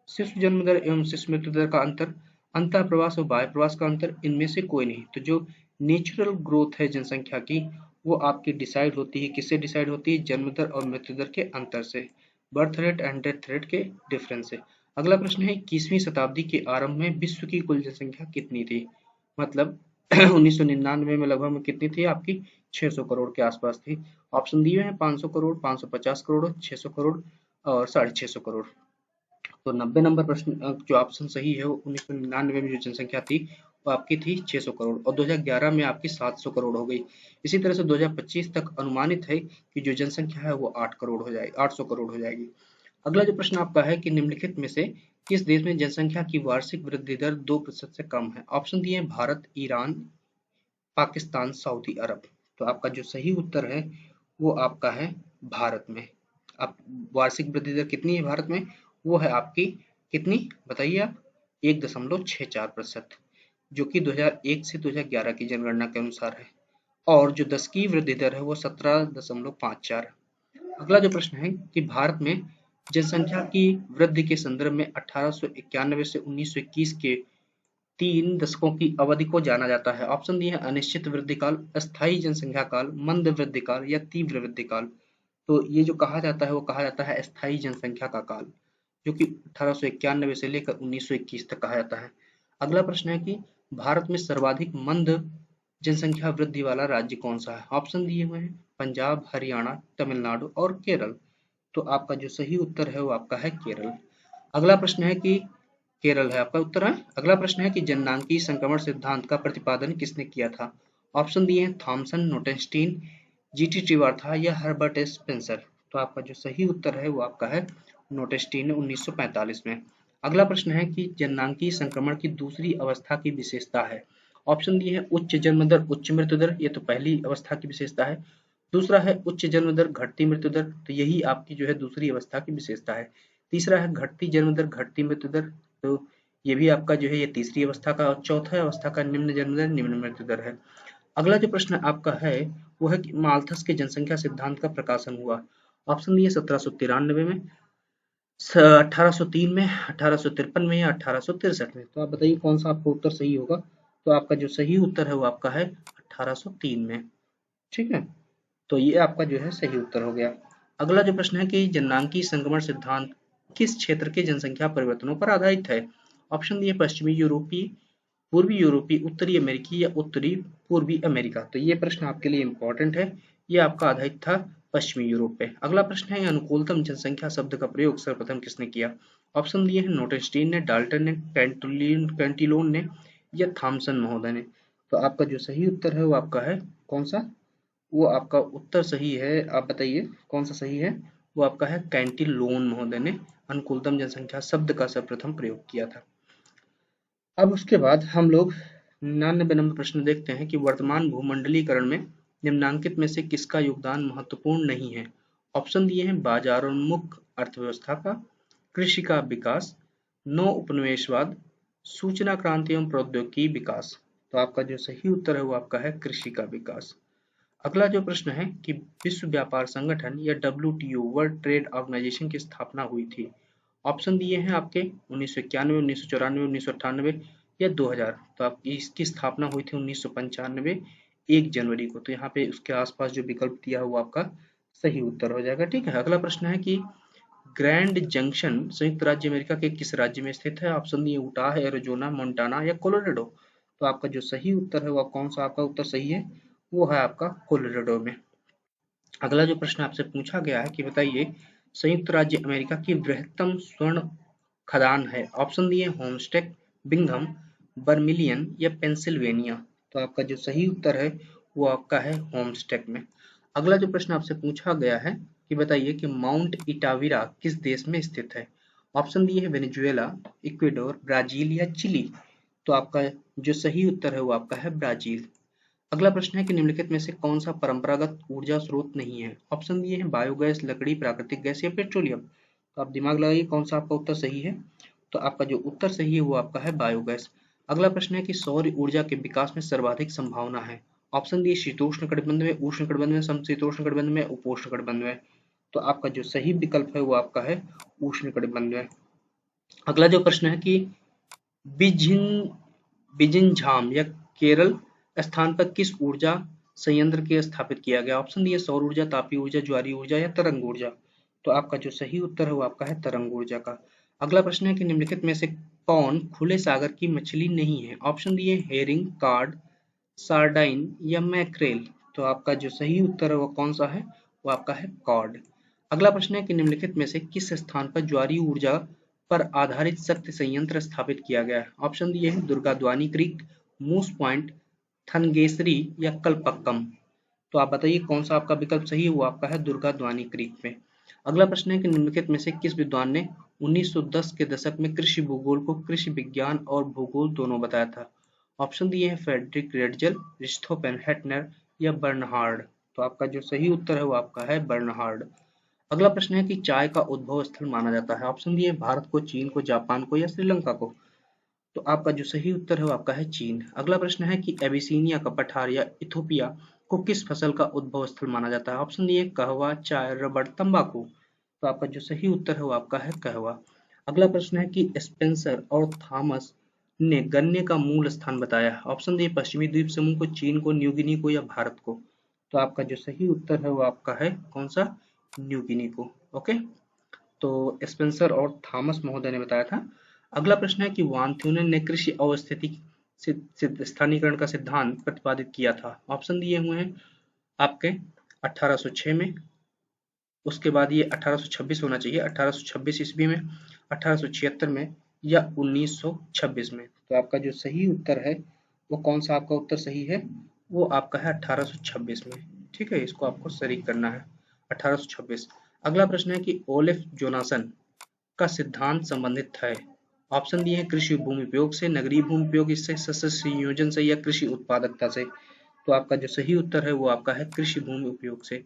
शिशु जन्म दर एवं शिशु मृत्यु दर का अंतर, अंतः प्रवास और बाह्य प्रवास का अंतर, इनमें से कोई नहीं। तो जो नेचुरल ग्रोथ है जनसंख्या की वो आपकी डिसाइड होती है, किससे डिसाइड होती है, जन्म दर और मृत्यु दर के अंतर से, birth rate and death rate के डिफरेंस से। अगला प्रश्न है 21वीं शताब्दी के आरंभ में विश्व की कुल जनसंख्या कितनी थी। मतलब 1999 में लगभग में कितनी थी आपकी, 600 करोड़ के आसपास थी। ऑप्शन दिए हैं 500 करोड़, 550 करोड़, 600 करोड़ और 650 करोड़। तो 90 नंबर प्रश्न जो ऑप्शन सही है वो 1999 में जो जनसंख्या थी वो आपकी थी 600 करोड़ और 2011 में आपकी 700 करोड़ हो गई। इसी तरह से 2025 तक अनुमानित है कि जो जनसंख्या है वो 8 करोड़ हो जाएगी, 800 करोड़ हो जाएगी। अगला जो प्रश्न आपका है कि निम्नलिखित में से किस देश में जनसंख्या की वार्षिक वृद्धि दर 2% से कम है? ऑप्शन दिए हैं भारत, ईरान, पाकिस्तान, सऊदी अरब। तो आपका जो सही उत्तर है वो आपका है भारत में। आप वार्षिक वृद्धि दर कितनी है भारत में? वो है आपकी कितनी बताइए आप? 1.64%, जो कि 2001 से 2011 की जनगणना के अनुसार है। और जो दशकीय वृद्धि दर है वो 17.54 है। अगला जो प्रश्न है कि भारत में जनसंख्या की वृद्धि के संदर्भ में 1891 से 1921 के 3 दशकों की अवधि को जाना जाता है। ऑप्शन दिए हैं अनिश्चित वृद्धि काल, अस्थायी जनसंख्या काल, मंद वृद्धि काल या तीव्र वृद्धि काल। तो ये जो कहा जाता है वो कहा जाता है अस्थायी जनसंख्या का काल, जो कि 1891 से लेकर 1921 तक कहा जाता है। अगला प्रश्न है कि भारत में सर्वाधिक मंद जनसंख्या वृद्धि वाला राज्य कौन सा है? ऑप्शन दिए हुए हैं पंजाब, हरियाणा, तमिलनाडु और केरल। तो आपका जो सही उत्तर है वो आपका है केरल। अगला प्रश्न है कि केरल है आपका उत्तर है। अगला प्रश्न है कि जननांकीय संक्रमण सिद्धांत का प्रतिपादन किसने किया था? ऑप्शन दिए हैं थॉमसन, नोटेनस्टीन, जीटी ट्रिवार्था या हर्बर्ट स्पेंसर। तो आपका जो सही उत्तर है वो आपका है नोटेनस्टीन ने 1945 में। अगला प्रश्न है कि जननांकीय संक्रमण की दूसरी अवस्था की विशेषता है। ऑप्शन दिए हैं उच्च जन्म दर, उच्च मृत्यु दर, ये तो पहली अवस्था की विशेषता है। दूसरा है उच्च जन्म दर, घटती मृत्यु दर, तो यही आपकी जो है दूसरी अवस्था की विशेषता है। तीसरा है घटती जन्म दर, घटती मृत्यु दर, तो ये भी आपका जो है ये तीसरी अवस्था का। और चौथा अवस्था का निम्न जन्म दर, निम्न मृत्यु दर है। अगला जो प्रश्न आपका है वो है कि माल्थस के जनसंख्या सिद्धांत का प्रकाशन हुआ। ऑप्शन दिए 1793 में, 1803 में, 1853 में या 1863 में। तो आप बताइए कौन सा आपका उत्तर सही होगा? तो आपका जो सही उत्तर है वो आपका है 1803 में। ठीक है, तो ये आपका जो है सही उत्तर हो गया। अगला जो प्रश्न है कि जननांकीय संक्रमण सिद्धांत किस क्षेत्र के जनसंख्या परिवर्तनों पर आधारित है? ऑप्शन दिए पश्चिमी यूरोपीय, पूर्वी यूरोपीय, उत्तरी अमेरिकी या उत्तरी पूर्वी अमेरिका। तो ये प्रश्न आपके लिए इंपॉर्टेंट है। ये आपका आधारित था पश्चिमी यूरोप पे। अगला प्रश्न है अनुकूलतम जनसंख्या शब्द का प्रयोग सर्वप्रथम किसने किया? ऑप्शन दिए हैं नोटेनस्टीन ने, डाल्टन ने, कैंटिलोन ने या थॉमसन महोदय ने। तो आपका जो सही उत्तर है वो आपका है कौन सा? वो आपका उत्तर सही है, आप बताइए कौन सा सही है? वो आपका है कैंटिलोन महोदय ने अनुकूलतम जनसंख्या शब्द का सर्वप्रथम प्रयोग किया था। अब उसके बाद हम लोग 99 नंबर प्रश्न देखते हैं कि वर्तमान भूमंडलीकरण में निम्नांकित में से किसका योगदान महत्वपूर्ण नहीं है? ऑप्शन दिए हैं बाजारोन्मुख अर्थव्यवस्था का, कृषि का विकास, नौ उपनिवेशवाद, सूचना क्रांति एवं प्रौद्योगिकी विकास। तो आपका जो सही उत्तर है वो आपका है कृषि का विकास। अगला जो प्रश्न है कि विश्व व्यापार संगठन या WTO वर्ल्ड ट्रेड ऑर्गेनाइजेशन की स्थापना हुई थी। ऑप्शन दिए हैं आपके 1991, 1994, 1998 या 2000। तो आप इसकी स्थापना हुई थी 1995 1 जनवरी को। तो यहाँ पे उसके आसपास जो विकल्प दिया है वो आपका सही उत्तर हो जाएगा। ठीक है, अगला प्रश्न है कि ग्रैंड जंक्शन संयुक्त राज्य अमेरिका के किस राज्य में स्थित है? ऑप्शन दिए उटाह, एरिजोना, मोन्टाना या कोलोराडो। तो आपका जो सही उत्तर है वह कौन सा आपका उत्तर सही है? वो है आपका कोलोराडो में। अगला जो प्रश्न आपसे पूछा गया है कि बताइए संयुक्त राज्य अमेरिका की बृहत्तम स्वर्ण खदान है। ऑप्शन दिए होमस्टेक, बिंघम, बर्मिलियन या पेंसिल्वेनिया। तो आपका जो सही उत्तर है वो आपका है होमस्टेक में। अगला जो प्रश्न आपसे पूछा गया है कि बताइए कि माउंट इटाविरा किस देश में स्थित है? ऑप्शन दिए है वेनेजुएला, इक्वेडोर, ब्राजील या चिली। तो आपका जो सही उत्तर है वो आपका है ब्राजील। अगला प्रश्न है कि निम्नलिखित में से कौन सा परंपरागत ऊर्जा स्रोत नहीं है? ऑप्शन दिए हैं बायोगैस, लकड़ी, प्राकृतिक गैस या पेट्रोलियम। तो आप दिमाग लगाइए कौन सा आपका उत्तर सही है? तो आपका जो उत्तर सही है वो आपका है बायोगैस। अगला प्रश्न है कि सौर ऊर्जा के विकास में सर्वाधिक संभावना है। ऑप्शन दिए शीतोष्ण कटिबंध में, उष्ण कटिबंध में, समशीतोष्ण कटिबंध में, उपोष्ण कटिबंध में। तो आपका जो सही विकल्प है वो आपका है उष्ण कटिबंध में। अगला जो प्रश्न है कि बिझिन बिजिनझाम या केरल स्थान पर किस ऊर्जा संयंत्र के स्थापित किया गया? ऑप्शन दिए सौर ऊर्जा, तापीय ऊर्जा, ज्वारीय ऊर्जा या तरंग ऊर्जा। तो आपका जो सही उत्तर है वो आपका है तरंग ऊर्जा का। अगला प्रश्न है कि निम्नलिखित में से कौन खुले सागर की मछली नहीं है? ऑप्शन दिए हेरिंग, कार्ड, सार्डाइन या मैक्रेल। तो आपका जो सही उत्तर है वो कौन सा है? वो आपका है कॉड। अगला प्रश्न है कि निम्नलिखित में से किस स्थान पर ज्वारीय ऊर्जा पर आधारित शक्ति संयंत्र स्थापित किया गया है? ऑप्शन दिए हैं दुर्गाद्वानी क्रीक, मूस पॉइंट, थनगेसरी या कलपक्कम। तो आप बताइए कौन सा आपका विकल्प सही है, वो आपका है दुर्गाद्वानी क्रीक में। अगला प्रश्न है कि निम्नलिखित में से किस विद्वान ने 1910 के दशक में कृषि भूगोल को कृषि विज्ञान और भूगोल दोनों बताया था? ऑप्शन दिए हैं फ्रेडरिक रेडजल, रिस्टोफेन हेटनर या बर्नहार्ड। तो आपका जो सही उत्तर है वो आपका है बर्नहार्ड। अगला प्रश्न है कि चाय का उद्भव स्थल माना जाता है? ऑप्शन दिए भारत को, चीन को, जापान को या श्रीलंका को। तो आपका जो सही उत्तर है वो आपका है चीन। अगला प्रश्न है कि एबिसीनिया का पठार या इथोपिया को किस फसल का उद्भव स्थल माना जाता है? ऑप्शन दिए कहवा, चाय, रबड़, तंबाकू। तो आपका जो सही उत्तर है वो आपका है कहवा। अगला प्रश्न है कि स्पेंसर और थॉमस ने गन्ने का मूल स्थान बताया है? ऑप्शन दिए पश्चिमी द्वीप समूह को, चीन को, न्यू गिनी को या भारत को। तो आपका जो सही उत्तर है वो आपका है कौन सा, न्यू गिनी को। ओके, तो स्पेंसर और थॉमस महोदय ने बताया था। अगला प्रश्न है कि वान थ्यूनेन ने कृषि अवस्थिति स्थानीयकरण का सिद्धांत प्रतिपादित किया था? ऑप्शन दिए हुए हैं आपके 1806 में, उसके बाद ये 1826 होना चाहिए, 1826 ईस्वी में, 1876 में या 1926 में। तो आपका जो सही उत्तर है वो कौन सा आपका उत्तर सही है, वो आपका है 1826 में। ठीक है, इसको आपको सही करना है 1826। अगला प्रश्न है कि ओलिफ जोनासन का सिद्धांत संबंधित है? ऑप्शन दिए हैं कृषि भूमि उपयोग से, नगरीय भूमि उपयोग से, सस्य संयोजन से या कृषि उत्पादकता से। तो आपका जो सही उत्तर है वो आपका है कृषि भूमि उपयोग से।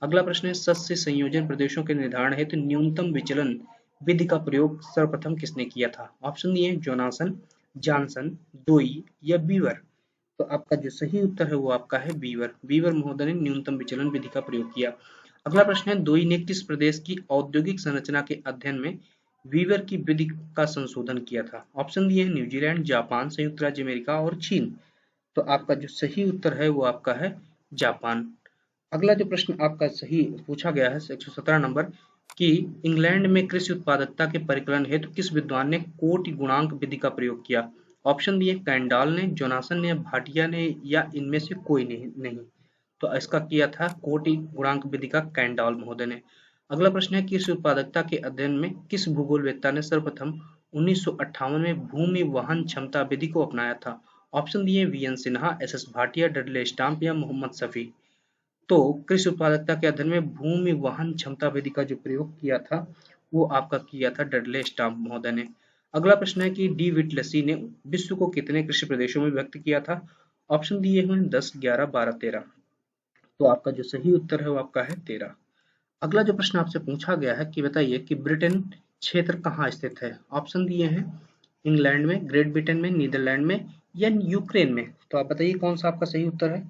अगला प्रश्न है सस्य संयोजन प्रदेशों के निर्धारण हेतु न्यूनतम विचलन विधि का प्रयोग सर्वप्रथम किसने किया था? ऑप्शन दिए हैं जोनासन, जॉनसन, दोई या बीवर। तो आपका जो सही उत्तर है वो आपका है बीवर। बीवर महोदय ने न्यूनतम विचलन विधि का प्रयोग किया। अगला प्रश्न है दोई ने किस प्रदेश की औद्योगिक संरचना के अध्ययन में वीवर की विधि का संशोधन किया था? ऑप्शन दिए हैं न्यूजीलैंड, जापान, संयुक्त राज्य अमेरिका और चीन। तो आपका जो सही उत्तर है वो आपका है जापान। अगला जो प्रश्न आपका सही पूछा गया है 117 नंबर कि इंग्लैंड में कृषि उत्पादकता के परिकलन हेतु किस विद्वान ने कोटि गुणांक विधि का प्रयोग किया? ऑप्शन दिए कैंडाल ने, जोनासन ने, भाटिया ने या इनमें से कोई नहीं। तो इसका किया था कोटि गुणांक विधि का कैंडाल महोदय ने। अगला प्रश्न है कृषि उत्पादकता के अध्ययन में किस भूगोलवेत्ता ने सर्वप्रथम 1958 में भूमि वहन क्षमता विधि को अपनाया था? ऑप्शन दिए V N Sinha, S S Bhatia, Dudley Stamp या मोहम्मद शफी। तो कृषि उत्पादकता के अध्ययन में भूमि वहन क्षमता विधि का जो प्रयोग किया था वो आपका किया था डडले स्टाम्प महोदय ने। अगला प्रश्न है कि डी विटलेसी ने विश्व को कितने कृषि प्रदेशों में व्यक्त किया था? ऑप्शन दिए हुए 10, 11, 12, 13। तो आपका जो सही उत्तर है वो आपका है 13। अगला जो प्रश्न आपसे पूछा गया है कि बताइए कि ब्रिटेन क्षेत्र कहाँ स्थित है? ऑप्शन दिए हैं इंग्लैंड में, ग्रेट ब्रिटेन में, नीदरलैंड में या यूक्रेन में। तो आप बताइए कौन सा आपका सही उत्तर है।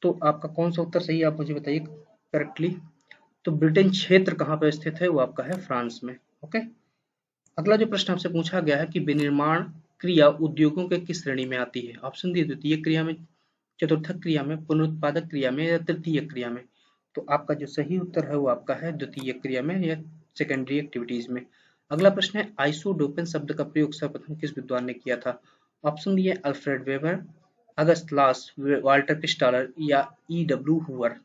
तो आपका कौन सा उत्तर सही है आप मुझे बताइए करेक्टली। तो ब्रिटेन क्षेत्र कहाँ पर स्थित है, वो आपका है फ्रांस में। ओके, अगला जो प्रश्न आपसे पूछा गया है कि विनिर्माण क्रिया उद्योगों के किस श्रेणी में आती है? ऑप्शन दिए द्वितीय क्रिया में, चतुर्थक क्रिया में, पुनरुत्पादक क्रिया में या तृतीय क्रिया में। तो आपका जो सही उत्तर है वो आपका है द्वितीय क्रिया में या सेकेंडरी एक्टिविटीज में। अगला प्रश्न है आइसोडोपेन शब्द का प्रयोग सर्वप्रथम किस विद्वान ने किया था? ऑप्शन दिए अल्फ्रेड वेबर, अगस्त लास, वाल्टर क्रिस्टालर या ई डब्ल्यू हुवर।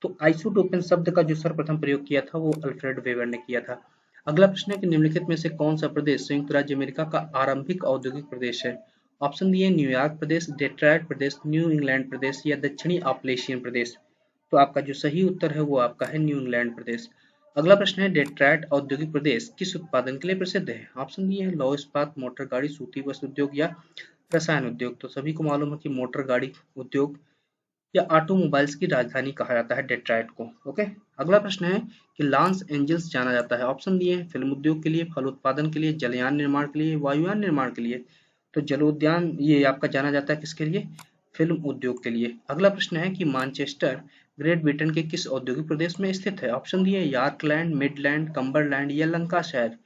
तो आइसोटोपेन शब्द का जो सर्वप्रथम प्रयोग किया था वो अल्फ्रेड वेबर ने किया था। अगला प्रश्न है कि निम्नलिखित में से कौन सा प्रदेश संयुक्त राज्य अमेरिका का आरंभिक औद्योगिक प्रदेश है? ऑप्शन दिए न्यूयॉर्क प्रदेश, डेट्रॉयट प्रदेश, न्यू इंग्लैंड प्रदेश या दक्षिणी अप्लेशियन प्रदेश। तो आपका जो सही उत्तर है वो आपका है न्यू इंग्लैंड प्रदेश। अगला प्रश्न है डेट्रॉयट औद्योगिक प्रदेश किस उत्पादन के लिए प्रसिद्ध है? ऑप्शन दिए हैं लौह इस्पात, मोटर गाड़ी, सूती वस्त्र उद्योग या रसायन उद्योग। तो सभी को मालूम है कि मोटर गाड़ी उद्योग या ऑटोमोबाइल्स की राजधानी कहा जाता है डेट्रॉयट को। ओके, अगला प्रश्न है कि लॉस एंजल्स जाना जाता है? ऑप्शन दिए हैं फिल्म उद्योग के लिए, फल उत्पादन के लिए, जलयान निर्माण के लिए, वायुयान निर्माण के लिए। तो जलोद्यान ये आपका जाना जाता है किसके लिए? फिल्म उद्योग के लिए। अगला प्रश्न है कि मानचेस्टर ग्रेट ब्रिटेन के किस औद्योगिक प्रदेश में स्थित है? ऑप्शन दिए यॉर्कलैंड, मिडलैंड, कम्बरलैंड या लंकाशायर।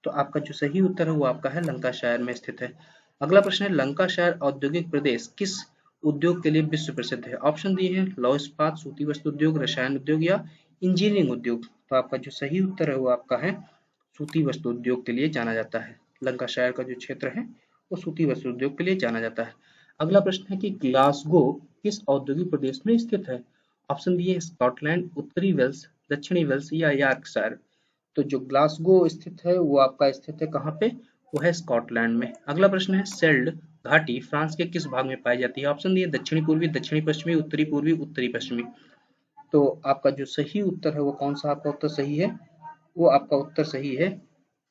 तो आपका जो सही उत्तर है वो आपका है लंकाशायर में स्थित है। अगला प्रश्न है लंकाशायर औद्योगिक प्रदेश किस उद्योग के लिए विश्व प्रसिद्ध है? ऑप्शन दिए हैं लौह इस्पात, सूती वस्त्र उद्योग, रसायन उद्योग या इंजीनियरिंग उद्योग। तो आपका जो सही उत्तर है वो आपका है सूती वस्त्र उद्योग के लिए जाना जाता है। लंकाशायर का जो क्षेत्र है वो सूती वस्त्र उद्योग के लिए जाना जाता है। अगला प्रश्न है कि ग्लासगो किस औद्योगिक प्रदेश में स्थित है? ऑप्शन दिए स्कॉटलैंड, उत्तरी वेल्स, दक्षिणी वेल्स या यॉर्कशायर। तो जो ग्लासगो स्थित है वो आपका स्थित है कहाँ पे? वो है स्कॉटलैंड में। अगला प्रश्न है सेल्ड घाटी फ्रांस के किस भाग में पाई जाती है? ऑप्शन दिए दक्षिणी पूर्वी, दक्षिणी पश्चिमी, उत्तरी पूर्वी, उत्तरी पश्चिमी। तो आपका जो सही उत्तर है वो कौन सा आपका उत्तर सही है? वो आपका उत्तर सही है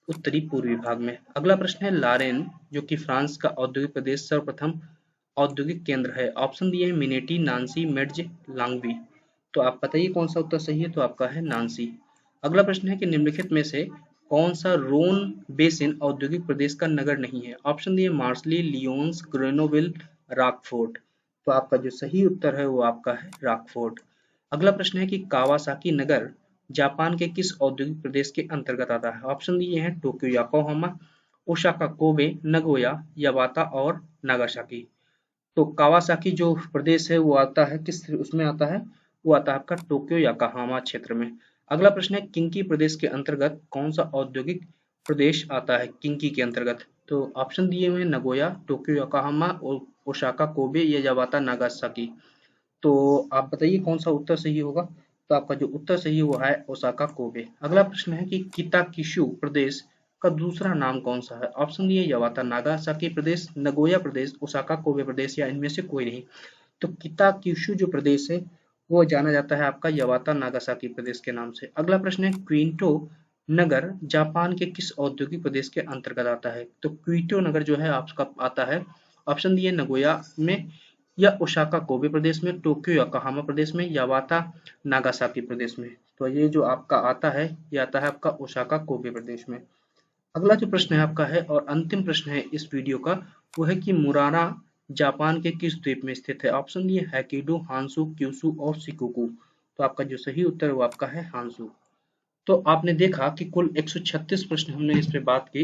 उत्तरी पूर्वी भाग में। अगला प्रश्न है लारेन जो कि फ्रांस का औद्योगिक प्रदेश सर्वप्रथम औद्योगिक केंद्र है। ऑप्शन दिए हैं मिनेटी, नानसी, मेड्ज, लांगवी। तो आप बताइए कौन सा उत्तर सही है? तो आपका है नानसी। अगला प्रश्न है कि निम्नलिखित में से कौन सा रोन बेसिन औद्योगिक प्रदेश का नगर नहीं है? ऑप्शन दिए मार्सली, लियोन्स, ग्रेनोविल, रॉकफोर्ट। तो आपका जो सही उत्तर है वो आपका है रॉकफोर्ट। अगला प्रश्न है कि कावासाकी नगर जापान के किस औद्योगिक प्रदेश के अंतर्गत आता है? ऑप्शन दिए हैं Tokyo, Yokohama, Osaka, Kobe, Nagoya, याबाता और नागासाकी। तो कावासाकी जो प्रदेश है वो आता है किस उसमें आता है? वो आता है आपका टोक्यो योकोहामा क्षेत्र में। अगला प्रश्न है किंकी प्रदेश के अंतर्गत कौन सा औद्योगिक प्रदेश आता है किंकी के अंतर्गत? तो ऑप्शन दिए हुए हैं Nagoya, Tokyo Yokohama, Osaka, Kobe या याबाता, नागासाकी। तो आप बताइए कौन सा उत्तर सही होगा? तो आपका जो उत्तर सही हुआ है ओसाका कोबे। अगला प्रश्न है कि किताकिशु प्रदेश का दूसरा नाम कौन सा है? ऑप्शन दिए यावाता, नागासाकी प्रदेश, नगोया प्रदेश, ओसाका कोबे प्रदेश या इनमें से कोई नहीं। तो किताकिशु जो प्रदेश है वो जाना जाता है आपका यावाता नागासाकी प्रदेश के नाम से। अगला प्रश्न है क्विंटो नगर जापान के किस औद्योगिक प्रदेश के अंतर्गत आता है? तो क्विटो नगर जो है आपका आता है ऑप्शन दिए नगोया में या ओसाका कोबे प्रदेश में, टोक्यो योकोहामा प्रदेश में, यावाता नागासाकी प्रदेश में। तो ये जो आपका आता है ये आता है आपका ओसाका कोबे प्रदेश में। अगला जो प्रश्न है आपका है और अंतिम प्रश्न है इस वीडियो का वो है कि मुराना जापान के किस द्वीप में स्थित है? ऑप्शन दिए हैकिडो, हांसू, क्यूशू और शिकोकू। तो आपका जो सही उत्तर है वो आपका है हांसू। तो आपने देखा कि कुल 136 प्रश्न हमने इस पे बात की।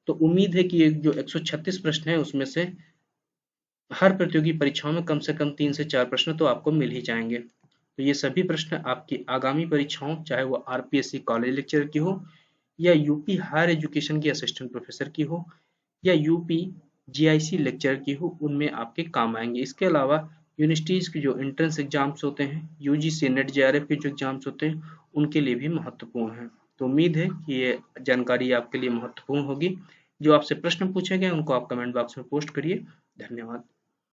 तो उम्मीद है कि ये जो 136 प्रश्न है उसमें से हर प्रतियोगी परीक्षाओं में कम से कम 3 से 4 प्रश्न तो आपको मिल ही जाएंगे। तो ये सभी प्रश्न आपकी आगामी परीक्षाओं चाहे वो आरपीएससी कॉलेज लेक्चर की हो या यूपी हायर एजुकेशन की असिस्टेंट प्रोफेसर की हो या यूपी जीआईसी लेक्चर की हो उनमें आपके काम आएंगे। इसके अलावा यूनिवर्सिटीज के जो एंट्रेंस एग्जाम्स होते हैं, यूजीसी नेट जेआरएफ के जो एग्जाम्स होते हैं उनके लिए भी महत्वपूर्ण है। तो उम्मीद है कि ये जानकारी आपके लिए महत्वपूर्ण होगी। जो आपसे प्रश्न पूछे गए उनको आप कमेंट बॉक्स में पोस्ट करिए। धन्यवाद।